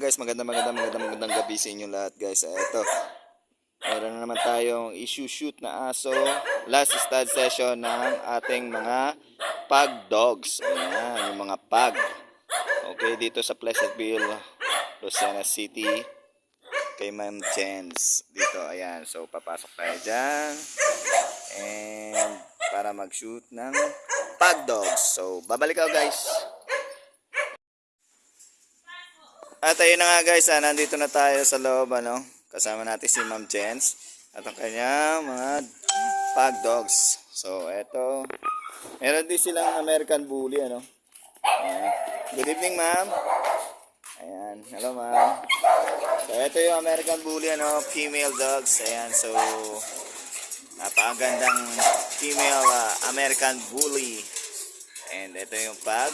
guys, magandang gabi sa inyo lahat guys. Ito, meron na naman tayong issue-shoot na aso. Last stud session ng ating mga pug dogs. Ayan, yung mga pug. Okay, dito sa Pleasantville, Lucena City, kay Ma'am Jens. Dito, ayan. So, papasok tayo dyan. And, para mag-shoot ng pug dogs. So, babalik ako guys. At ayun na nga guys, nandito na tayo sa loob, kasama natin si Ma'am Jens at ang kanyang mga pug dogs. So, eto, meron din silang American Bully, Ayan. Good evening, ma'am. Ayan, hello ma'am. So, eto yung American Bully, female dogs. Ayan, so, napakagandang female American Bully. And ito yung pug.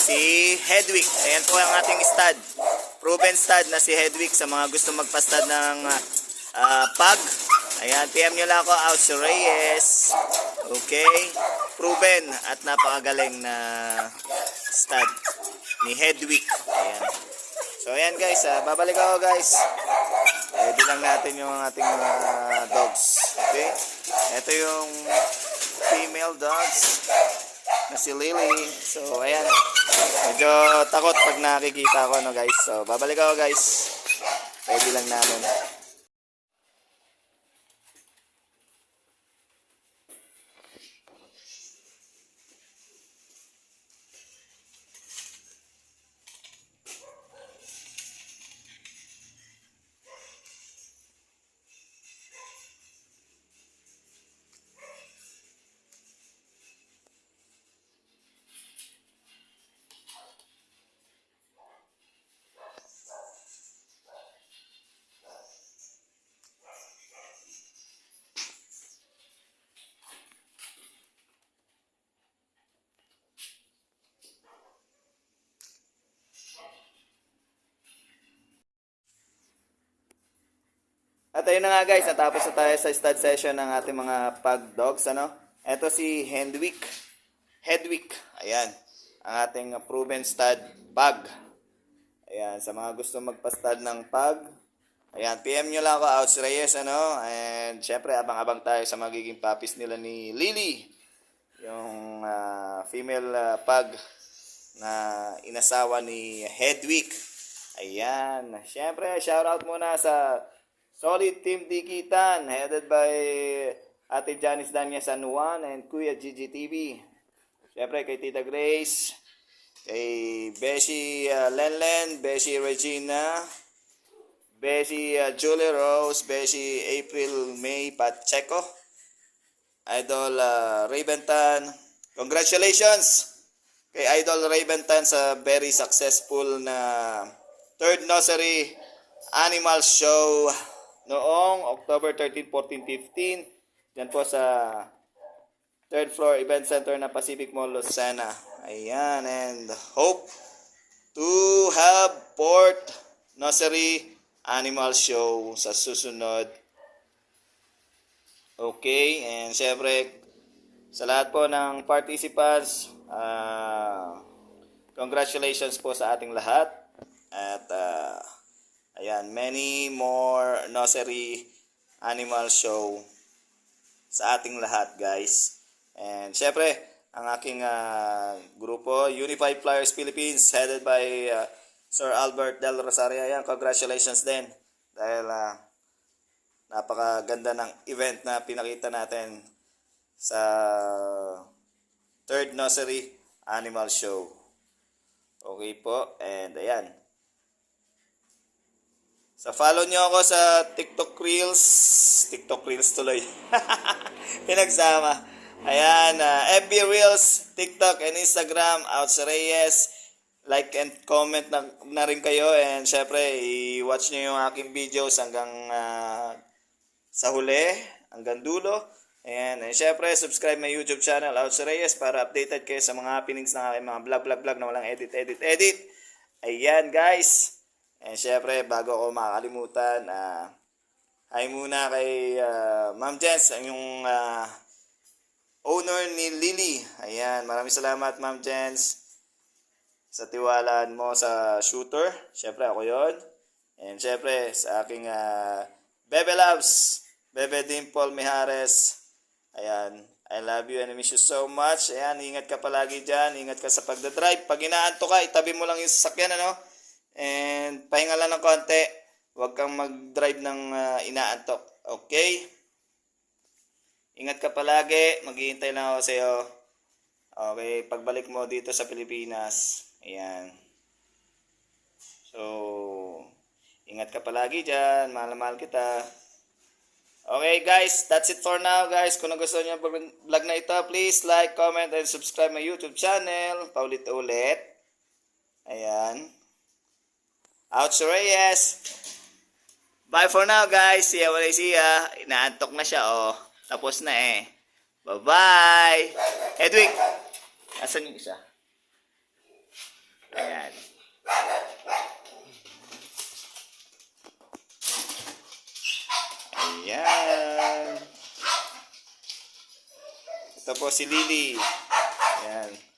Si Hedwig. Ayan po ang ating stud. Proven stud na si Hedwig sa mga gusto magpa-stud ng pug. Ayan, PM nyo lang ako, Aus Reyes. Okay. Proven at napakagaling na stud ni Hedwig. Ayan. So ayan guys, babalik ako guys. Ready lang natin yung ating mga dogs. Okay. Ito yung female dogs na si Lily. So, ayan. Medyo takot pag nakikita ko, guys. So, babalik ako, guys. Ready lang namin. At ayun na nga guys, natapos na tayo sa stud session ng ating mga pug dogs, Ito si Hedwig. Ayan. Ang ating proven stud pug. Ayan, sa mga gusto magpa-stud ng pug. Ayan, PM nyo lang ako, Aus Reyes, And syempre, abang-abang tayo sa magiging puppies nila ni Lily. Yung female pug na inasawa ni Hedwig. Ayan. Syempre, shoutout muna sa Solid Team Dikitan, headed by Ate Janice Danya San Juan and Kuya Gigi TV. Siyempre kay Tita Grace, kay Beshi Lenlen, Beshi Regina, Beshi Julie Rose, Beshi April May Pacheco, Idol Raventan. Congratulations kay Idol Raventan sa very successful na third nursery animal show noong October 13, 14, 15. Diyan po sa third floor event center na Pacific Mall, Lucena. Ayan, and hope to have fourth nursery animal show sa susunod. Okay, and syempre sa lahat po ng participants, congratulations po sa ating lahat. At ayan, many more nursery animal show sa ating lahat, guys. And syempre, ang aking grupo, Unified Flyers Philippines, headed by Sir Albert Del Rosario. Ayan, congratulations din. Dahil napakaganda ng event na pinakita natin sa third nursery animal show. Okay po, and ayan. So, follow nyo ako sa TikTok Reels tuloy. Pinagsama. Ayan, FB Reels, TikTok, and Instagram, Aus Reyes. Like and comment na rin kayo. And syempre, i-watch nyo yung aking videos hanggang sa huli, hanggang dulo. Ayan, and syempre, subscribe my YouTube channel, Aus Reyes, para updated kayo sa mga happenings ng aking mga vlog na walang edit. Ayan, guys. And syempre, bago ako makakalimutan, hi muna kay Ma'am Jens, ang yung owner ni Lily. Ayan, maraming salamat Ma'am Jens sa tiwalaan mo sa shooter. Siyempre, ako yon. And siyempre, sa aking Bebe Loves, Bebe Dimple Mijares. Ayan, I love you and I miss you so much. Ayan, ingat ka palagi dyan. Ingat ka sa pagdadrive. Pag inaanto ka, itabi mo lang yung sasakyan, ano? And pahinga lang ng konti. Huwag kang mag-drive ng inaantok. Okay? Ingat ka palagi. Maghihintay lang ako sa iyo. Okay, pagbalik mo dito sa Pilipinas. Ayan. So, ingat ka palagi dyan. Mahal na mahal kita. Okay guys, that's it for now guys. Kung nagustuhan niyo ang vlog na ito, please like, comment, and subscribe my YouTube channel. Paulit-ulit. Ayan. Ouch Reyes. Bye for now guys. See ya when I see ya. Inaantok na siya oh. Tapos na eh. Bye-bye. Edwin. Asan yung isa? Ayan. Ayan. Ito po si Lily. Ayan.